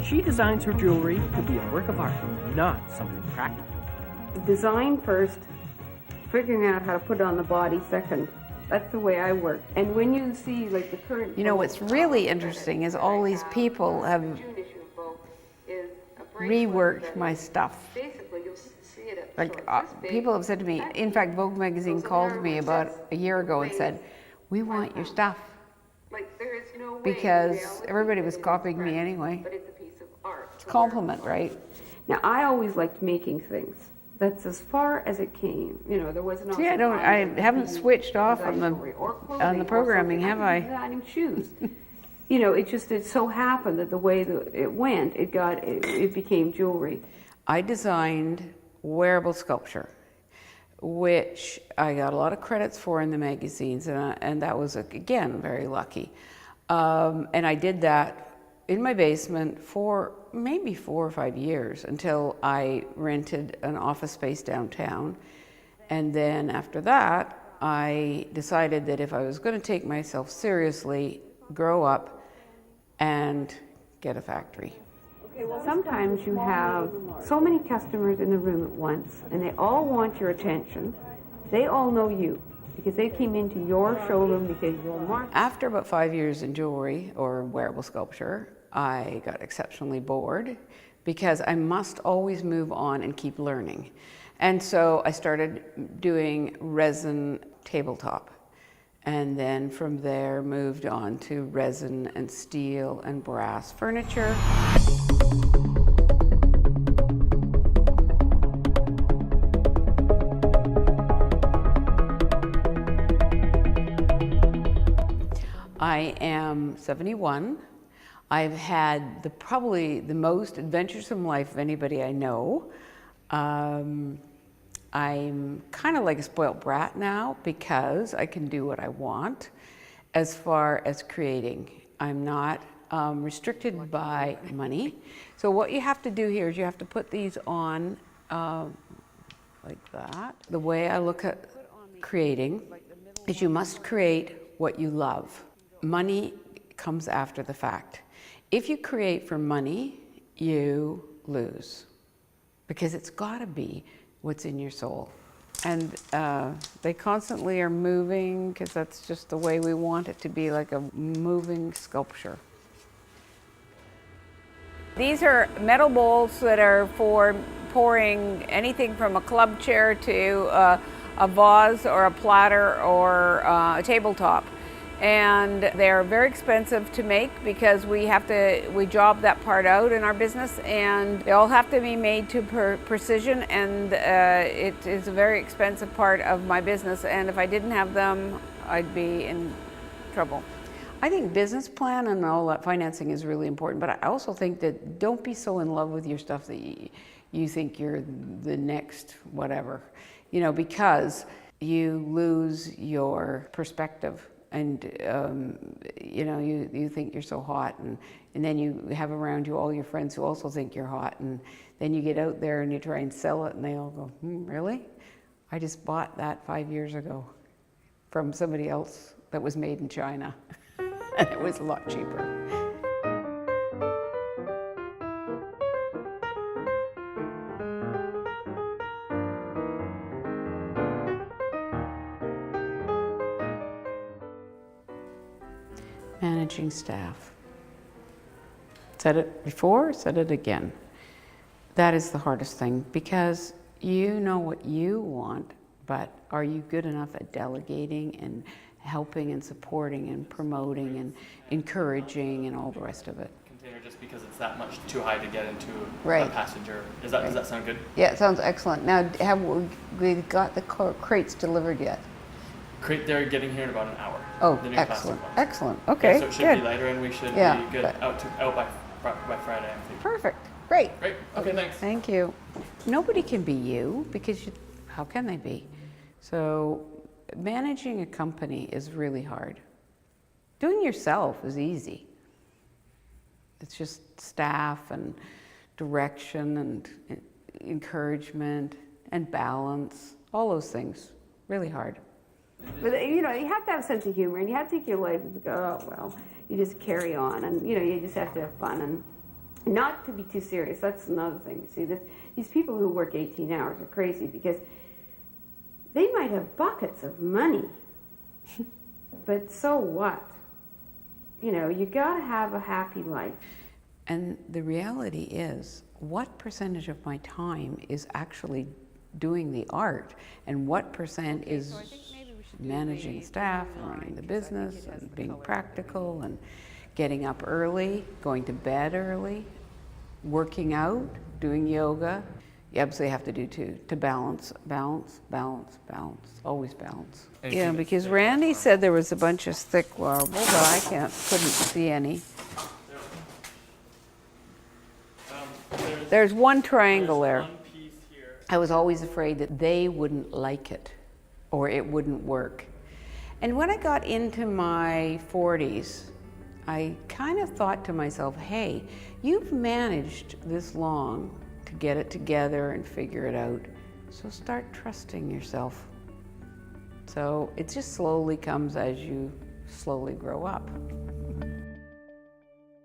She designs her jewelry to be a work of art, not something practical. Design first, figuring out how to put it on the body second. That's the way I work. And when you see like the current... You know, what's really interesting is all these people have reworked my stuff. Like people have said to me, in fact, Vogue magazine called me about a year ago and said, we want your stuff. Because everybody was copying me anyway. It's a compliment, right? Now, I always liked making things. That's as far as it came. You know, there wasn't. See, I haven't switched off on the programming, have I? Designing shoes. You know, it so happened that the way that it went, it became jewelry. I designed wearable sculpture, which I got a lot of credits for in the magazines, and that was, again, very lucky. And I did that in my basement for maybe 4 or 5 years until I rented an office space downtown. And then after that, I decided that if I was going to take myself seriously, grow up and get a factory. Sometimes you have so many customers in the room at once, and they all want your attention. They all know you because they came into your showroom because you're marketing. After about 5 years in jewelry or wearable sculpture, I got exceptionally bored because I must always move on and keep learning. And so I started doing resin tabletop. And then from there moved on to resin and steel and brass furniture. I am 71. I've had probably the most adventuresome life of anybody I know. I'm kind of like a spoiled brat now because I can do what I want as far as creating. I'm not restricted by money. So what you have to do here is you have to put these on like that. The way I look at creating is you must create what you love. Money comes after the fact. If you create for money, you lose because it's got to be what's in your soul. And they constantly are moving because that's just the way we want it to be, like a moving sculpture. These are metal bowls that are for pouring anything from a club chair to a vase or a platter or a tabletop. And they're very expensive to make because we job that part out in our business, and they all have to be made to precision, and it is a very expensive part of my business, and if I didn't have them, I'd be in trouble. I think business plan and all that financing is really important, but I also think that don't be so in love with your stuff that you think you're the next whatever, you know, because you lose your perspective. And you know, you think you're so hot, and then you have around you all your friends who also think you're hot, and then you get out there and you try and sell it, and they all go, really? I just bought that 5 years ago from somebody else that was made in China, and it was a lot cheaper. Managing staff. Said it before, said it again. That is the hardest thing because you know what you want, but are you good enough at delegating and helping and supporting and promoting and encouraging and all the rest of it? Container just because it's that much too high to get into right. a passenger. Does that sound good? Yeah, it sounds excellent. Now, have we got the crates delivered yet? They're getting here in about an hour. Oh, excellent, excellent. Okay, yeah, so it should be lighter, and we should be good out by Friday, I think. Perfect. Great. Great. Okay, thanks. Thank you. Nobody can be you because how can they be? So managing a company is really hard. Doing yourself is easy. It's just staff and direction and encouragement and balance, all those things. really hard. But you know, you have to have a sense of humor, and you have to take your life and go, oh well, you just carry on, and you know, you just have to have fun and not to be too serious. That's another thing. See, these people who work 18 hours are crazy because they might have buckets of money, but so what? You know, you got to have a happy life. And the reality is, what percentage of my time is actually doing the art, and what percent is managing staff and running the business and being practical and getting up early, going to bed early, working out, doing yoga. You absolutely have to do two to balance, always balance. Yeah, because Randy said there was a bunch of thick marble, but I couldn't see any. There's one triangle there. One piece here. I was always afraid that they wouldn't like it or it wouldn't work. And when I got into my 40s, I kind of thought to myself, hey, you've managed this long to get it together and figure it out, so start trusting yourself. So it just slowly comes as you slowly grow up.